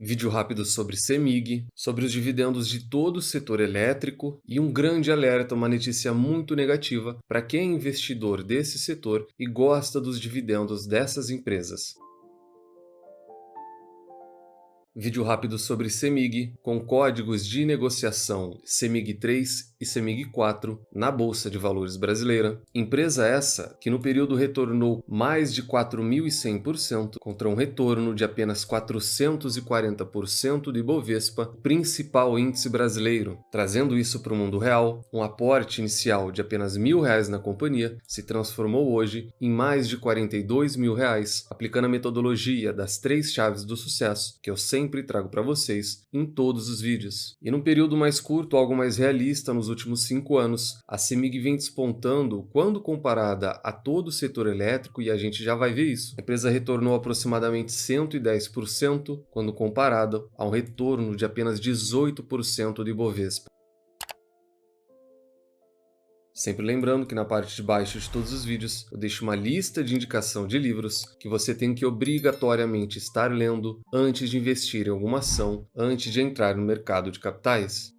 Vídeo rápido sobre CEMIG, sobre os dividendos de todo o setor elétrico e um grande alerta, uma notícia muito negativa para quem é investidor desse setor e gosta dos dividendos dessas empresas. Vídeo rápido sobre CEMIG, com códigos de negociação CEMIG3 e CEMIG4 na Bolsa de Valores brasileira. Empresa essa que no período retornou mais de 4.100% contra um retorno de apenas 440% do Ibovespa, principal índice brasileiro. Trazendo isso para o mundo real, um aporte inicial de apenas R$ 1.000 na companhia se transformou hoje em mais de R$ 42.000, aplicando a metodologia das 3 chaves do sucesso, que eu sempre trago para vocês em todos os vídeos. E num período mais curto, algo mais realista, nos últimos 5 anos, a CEMIG vem despontando quando comparada a todo o setor elétrico, e a gente já vai ver isso. A empresa retornou aproximadamente 110% quando comparada a um retorno de apenas 18% do Ibovespa. Sempre lembrando que na parte de baixo de todos os vídeos eu deixo uma lista de indicação de livros que você tem que obrigatoriamente estar lendo antes de investir em alguma ação, antes de entrar no mercado de capitais.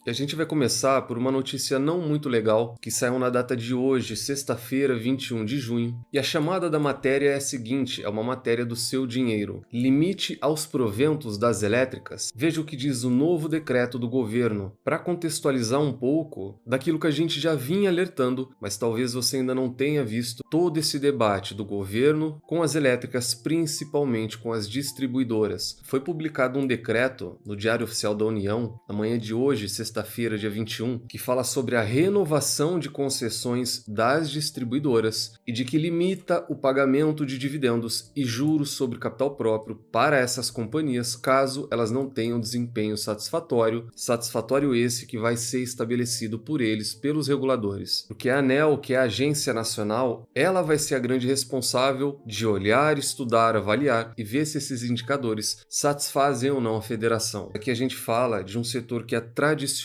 E a gente vai começar por uma notícia não muito legal que saiu na data de hoje, sexta-feira, 21 de junho. E a chamada da matéria é a seguinte, é uma matéria do Seu Dinheiro. Limite aos proventos das elétricas. Veja o que diz o novo decreto do governo, para contextualizar um pouco daquilo que a gente já vinha alertando, mas talvez você ainda não tenha visto todo esse debate do governo com as elétricas, principalmente com as distribuidoras. Foi publicado um decreto no Diário Oficial da União, na manhã de hoje, sexta-feira, dia 21, que fala sobre a renovação de concessões das distribuidoras e de que limita o pagamento de dividendos e juros sobre capital próprio para essas companhias, caso elas não tenham desempenho satisfatório esse que vai ser estabelecido por eles, pelos reguladores. Porque a ANEEL, que é a agência nacional, ela vai ser a grande responsável de olhar, estudar, avaliar e ver se esses indicadores satisfazem ou não a federação. Aqui a gente fala de um setor que é tradicionalmente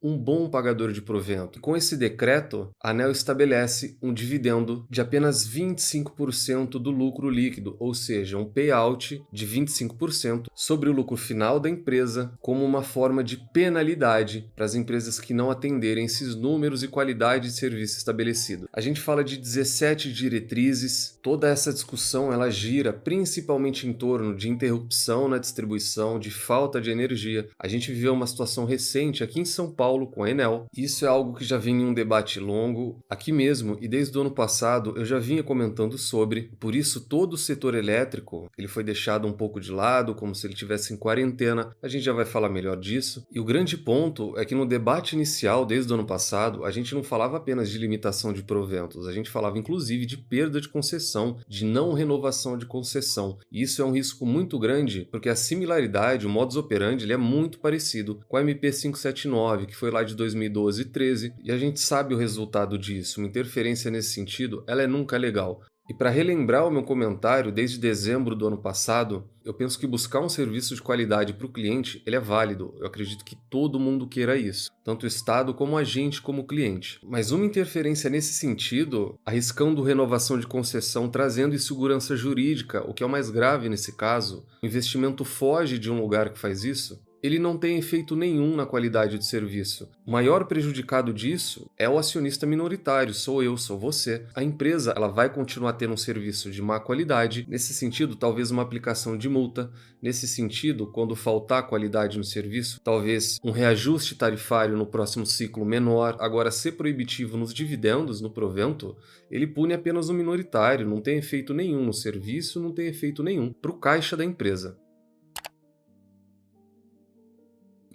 um bom pagador de provento. Com esse decreto, a ANEEL estabelece um dividendo de apenas 25% do lucro líquido, ou seja, um payout de 25% sobre o lucro final da empresa, como uma forma de penalidade para as empresas que não atenderem esses números e qualidade de serviço estabelecido. A gente fala de 17 diretrizes, toda essa discussão ela gira principalmente em torno de interrupção na distribuição, de falta de energia. A gente viveu uma situação recente aqui em São Paulo com a Enel. Isso é algo que já vinha em um debate longo aqui mesmo, e desde o ano passado eu já vinha comentando sobre. Por isso todo o setor elétrico ele foi deixado um pouco de lado, como se ele estivesse em quarentena. A gente já vai falar melhor disso. E o grande ponto é que no debate inicial, desde o ano passado, a gente não falava apenas de limitação de proventos, a gente falava inclusive de perda de concessão, de não renovação de concessão. E isso é um risco muito grande, porque a similaridade, o modus operandi, ele é muito parecido com a MP 579, que foi lá de 2012 e 13, e a gente sabe o resultado disso. Uma interferência nesse sentido, ela é nunca legal. E para relembrar o meu comentário, desde dezembro do ano passado, eu penso que buscar um serviço de qualidade para o cliente, ele é válido. Eu acredito que todo mundo queira isso, tanto o Estado como a gente como cliente. Mas uma interferência nesse sentido, arriscando renovação de concessão, trazendo insegurança jurídica, o que é o mais grave nesse caso, o investimento foge de um lugar que faz isso, ele não tem efeito nenhum na qualidade do serviço. O maior prejudicado disso é o acionista minoritário, sou eu, sou você. A empresa ela vai continuar tendo um serviço de má qualidade, nesse sentido, talvez uma aplicação de multa, nesse sentido, quando faltar qualidade no serviço, talvez um reajuste tarifário no próximo ciclo menor. Agora, ser proibitivo nos dividendos, no provento, ele pune apenas o minoritário, não tem efeito nenhum no serviço, não tem efeito nenhum para o caixa da empresa.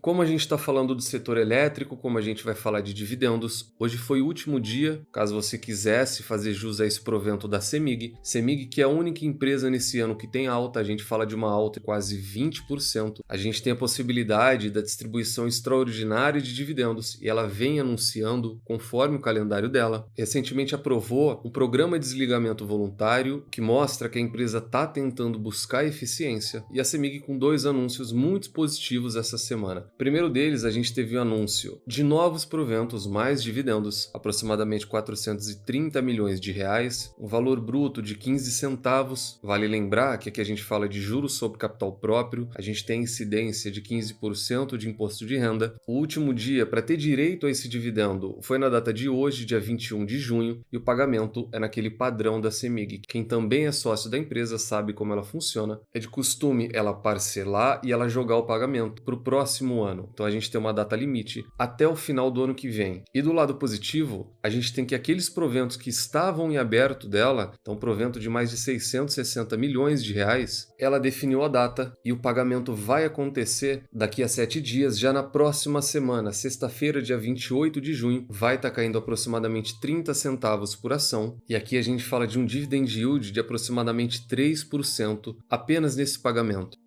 Como a gente está falando do setor elétrico, como a gente vai falar de dividendos, hoje foi o último dia, caso você quisesse fazer jus a esse provento da CEMIG. CEMIG, que é a única empresa nesse ano que tem alta, a gente fala de uma alta de quase 20%. A gente tem a possibilidade da distribuição extraordinária de dividendos e ela vem anunciando conforme o calendário dela. Recentemente aprovou um programa de desligamento voluntário que mostra que a empresa está tentando buscar eficiência, e a CEMIG com 2 anúncios muito positivos essa semana. Primeiro deles, a gente teve o anúncio de novos proventos mais dividendos, aproximadamente 430 milhões de reais, um valor bruto de 15 centavos. Vale lembrar que aqui a gente fala de juros sobre capital próprio, a gente tem incidência de 15% de imposto de renda. O último dia para ter direito a esse dividendo foi na data de hoje, dia 21 de junho, e o pagamento é naquele padrão da CEMIG. Quem também é sócio da empresa sabe como ela funciona. É de costume ela parcelar e ela jogar o pagamento para o próximo ano. Então a gente tem uma data limite até o final do ano que vem. E do lado positivo, a gente tem que aqueles proventos que estavam em aberto dela, então provento de mais de 660 milhões de reais, ela definiu a data e o pagamento vai acontecer daqui a 7 dias, já na próxima semana, sexta-feira, dia 28 de junho, vai estar caindo aproximadamente 30 centavos por ação. E aqui a gente fala de um dividend yield de aproximadamente 3% apenas nesse pagamento.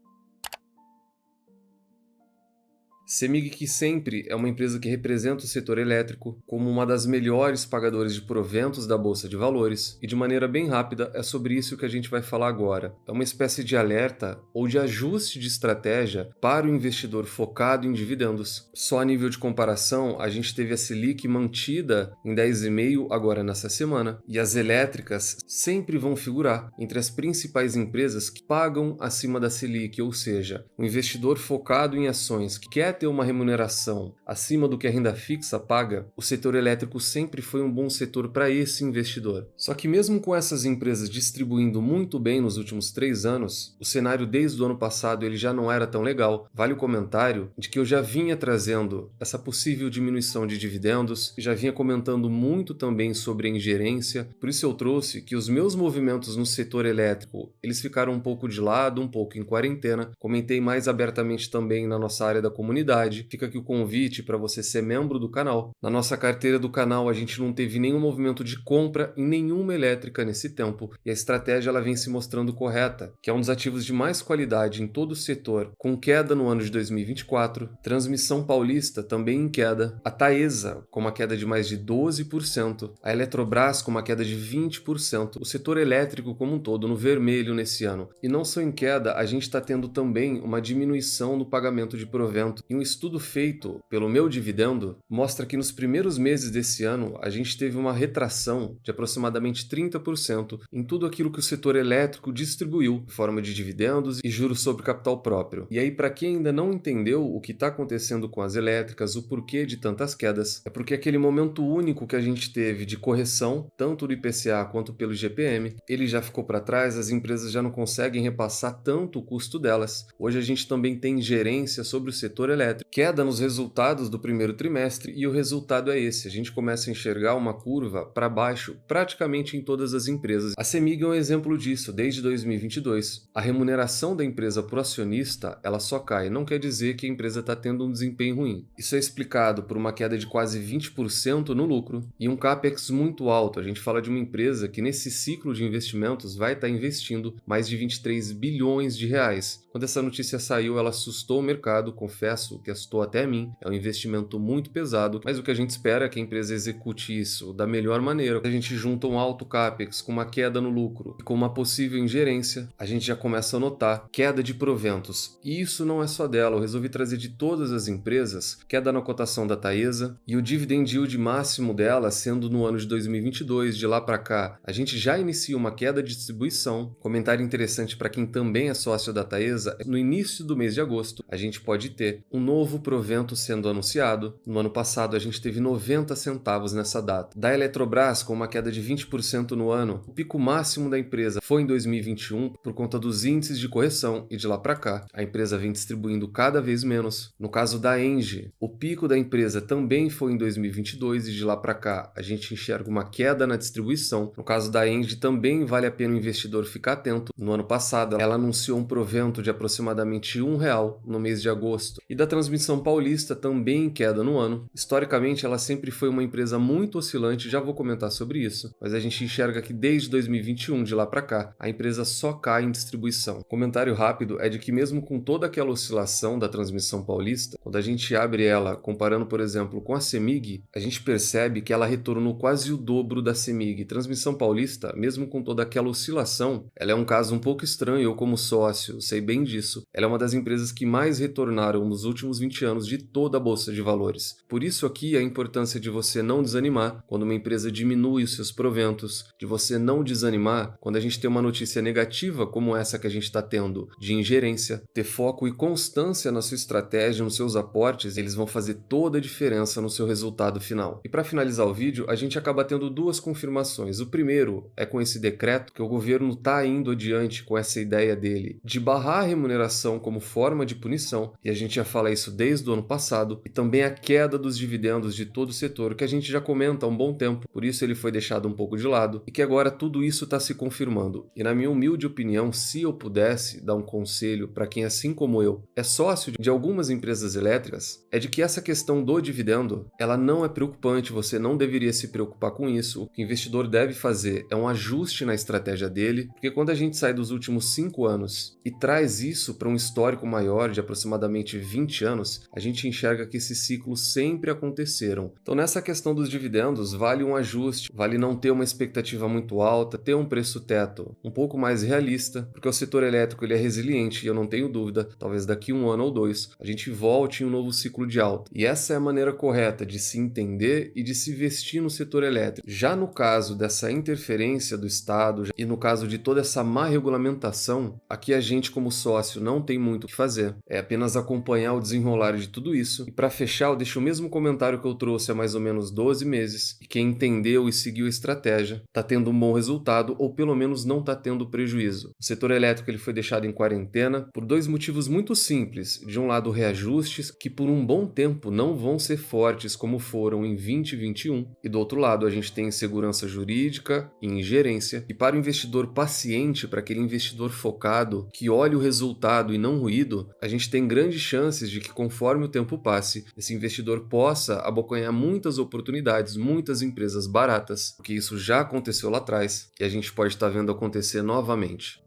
CEMIG, que sempre é uma empresa que representa o setor elétrico como uma das melhores pagadoras de proventos da Bolsa de Valores, e de maneira bem rápida é sobre isso que a gente vai falar agora. É uma espécie de alerta ou de ajuste de estratégia para o investidor focado em dividendos. Só a nível de comparação, a gente teve a Selic mantida em 10,5% agora nessa semana, e as elétricas sempre vão figurar entre as principais empresas que pagam acima da Selic, ou seja, o investidor focado em ações que quer ter uma remuneração acima do que a renda fixa paga, o setor elétrico sempre foi um bom setor para esse investidor. Só que mesmo com essas empresas distribuindo muito bem nos últimos 3 anos, o cenário desde o ano passado ele já não era tão legal. Vale o comentário de que eu já vinha trazendo essa possível diminuição de dividendos, já vinha comentando muito também sobre a ingerência, por isso eu trouxe que os meus movimentos no setor elétrico, eles ficaram um pouco de lado, um pouco em quarentena. Comentei mais abertamente também na nossa área da comunidade. Fica aqui o convite para você ser membro do canal. Na nossa carteira do canal, a gente não teve nenhum movimento de compra em nenhuma elétrica nesse tempo, e a estratégia ela vem se mostrando correta, que é um dos ativos de mais qualidade em todo o setor, com queda no ano de 2024, Transmissão Paulista também em queda, a Taesa com uma queda de mais de 12%, a Eletrobras com uma queda de 20%, o setor elétrico como um todo no vermelho nesse ano. E não só em queda, a gente está tendo também uma diminuição no pagamento de provento. E um estudo feito pelo Meu Dividendo mostra que nos primeiros meses desse ano a gente teve uma retração de aproximadamente 30% em tudo aquilo que o setor elétrico distribuiu em forma de dividendos e juros sobre capital próprio. E aí, para quem ainda não entendeu o que está acontecendo com as elétricas, o porquê de tantas quedas, é porque aquele momento único que a gente teve de correção, tanto do IPCA quanto pelo IGPM, ele já ficou para trás, as empresas já não conseguem repassar tanto o custo delas. Hoje a gente também tem gerência sobre o setor elétrico, queda nos resultados do primeiro trimestre, e o resultado é esse: a gente começa a enxergar uma curva para baixo praticamente em todas as empresas. A CEMIG é um exemplo disso. Desde 2022, a remuneração da empresa por acionista ela só cai, não quer dizer que a empresa está tendo um desempenho ruim. Isso é explicado por uma queda de quase 20% no lucro e um CAPEX muito alto. A gente fala de uma empresa que nesse ciclo de investimentos vai estar investindo mais de 23 bilhões de reais. Quando essa notícia saiu, ela assustou o mercado, confesso que assustou até a mim. É um investimento muito pesado, mas o que a gente espera é que a empresa execute isso da melhor maneira. A gente junta um alto CAPEX com uma queda no lucro e com uma possível ingerência, a gente já começa a notar queda de proventos. E isso não é só dela, eu resolvi trazer de todas as empresas, queda na cotação da Taesa e o dividend yield máximo dela sendo no ano de 2022. De lá para cá, a gente já inicia uma queda de distribuição. Comentário interessante para quem também é sócio da Taesa: no início do mês de agosto, a gente pode ter um novo provento sendo anunciado. No ano passado, a gente teve 90 centavos nessa data. Da Eletrobras, com uma queda de 20% no ano, o pico máximo da empresa foi em 2021 por conta dos índices de correção, e de lá para cá, a empresa vem distribuindo cada vez menos. No caso da Engie, o pico da empresa também foi em 2022 e de lá para cá, a gente enxerga uma queda na distribuição. No caso da Engie, também vale a pena o investidor ficar atento. No ano passado, ela anunciou um provento de aproximadamente R$1 no mês de agosto. E da Transmissão Paulista, também em queda no ano. Historicamente, ela sempre foi uma empresa muito oscilante, já vou comentar sobre isso, mas a gente enxerga que desde 2021, de lá para cá, a empresa só cai em distribuição. Comentário rápido é de que mesmo com toda aquela oscilação da Transmissão Paulista, quando a gente abre ela, comparando, por exemplo, com a CEMIG, a gente percebe que ela retornou quase o dobro da CEMIG. Transmissão Paulista, mesmo com toda aquela oscilação, ela é um caso um pouco estranho. Eu, como sócio, sei bem disso. Ela é uma das empresas que mais retornaram nos últimos últimos 20 anos de toda a Bolsa de Valores. Por isso aqui a importância de você não desanimar quando uma empresa diminui os seus proventos, de você não desanimar quando a gente tem uma notícia negativa como essa que a gente está tendo de ingerência, ter foco e constância na sua estratégia, nos seus aportes, eles vão fazer toda a diferença no seu resultado final. E para finalizar o vídeo, a gente acaba tendo duas confirmações. O primeiro é com esse decreto que o governo está indo adiante com essa ideia dele de barrar a remuneração como forma de punição, e a gente já fala isso desde o ano passado, e também a queda dos dividendos de todo o setor, que a gente já comenta há um bom tempo, por isso ele foi deixado um pouco de lado, e que agora tudo isso está se confirmando. E na minha humilde opinião, se eu pudesse dar um conselho para quem, assim como eu, é sócio de algumas empresas elétricas, é de que essa questão do dividendo, ela não é preocupante, você não deveria se preocupar com isso. O que o investidor deve fazer é um ajuste na estratégia dele, porque quando a gente sai dos últimos 5 anos e traz isso para um histórico maior de aproximadamente 20 anos, a gente enxerga que esses ciclos sempre aconteceram. Então nessa questão dos dividendos, vale um ajuste, vale não ter uma expectativa muito alta, ter um preço teto um pouco mais realista, porque o setor elétrico ele é resiliente e eu não tenho dúvida, talvez daqui 1 ano ou 2, a gente volte em um novo ciclo de alta. E essa é a maneira correta de se entender e de se investir no setor elétrico. Já no caso dessa interferência do Estado e no caso de toda essa má regulamentação, aqui a gente como sócio não tem muito o que fazer, é apenas acompanhar o desenrolar de tudo isso. E para fechar, eu deixo o mesmo comentário que eu trouxe há mais ou menos 12 meses, e quem entendeu e seguiu a estratégia está tendo um bom resultado, ou pelo menos não está tendo prejuízo. O setor elétrico ele foi deixado em quarentena por dois motivos muito simples. De um lado, reajustes que por um bom tempo não vão ser fortes como foram em 2021, e do outro lado a gente tem insegurança jurídica e ingerência, e para o investidor paciente, para aquele investidor focado que olha o resultado e não ruído, a gente tem grandes chances de que conforme o tempo passe, esse investidor possa abocanhar muitas oportunidades, muitas empresas baratas, porque isso já aconteceu lá atrás e a gente pode estar vendo acontecer novamente.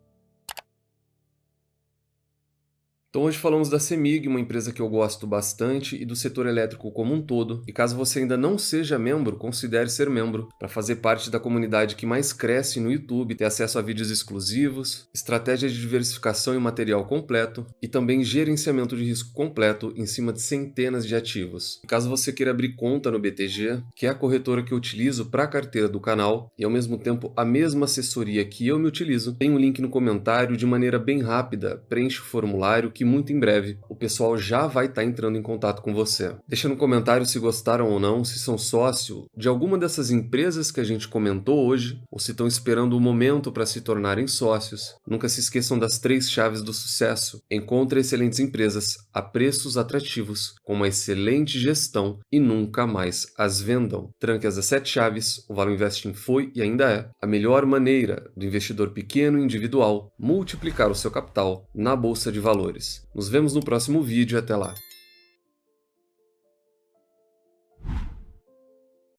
Então hoje falamos da CEMIG, uma empresa que eu gosto bastante, e do setor elétrico como um todo. E caso você ainda não seja membro, considere ser membro para fazer parte da comunidade que mais cresce no YouTube, ter acesso a vídeos exclusivos, estratégias de diversificação e material completo, e também gerenciamento de risco completo em cima de centenas de ativos. E caso você queira abrir conta no BTG, que é a corretora que eu utilizo para a carteira do canal, e ao mesmo tempo a mesma assessoria que eu me utilizo, tem um link no comentário de maneira bem rápida, preenche o formulário que muito em breve o pessoal já vai estar entrando em contato com você. Deixa no comentário se gostaram ou não, se são sócio de alguma dessas empresas que a gente comentou hoje, ou se estão esperando o momento para se tornarem sócios. Nunca se esqueçam das 3 chaves do sucesso. Encontre excelentes empresas a preços atrativos, com uma excelente gestão e nunca mais as vendam. Tranque as 7 chaves, o Valor Investing foi e ainda é a melhor maneira do investidor pequeno e individual multiplicar o seu capital na Bolsa de Valores. Nos vemos no próximo vídeo e até lá!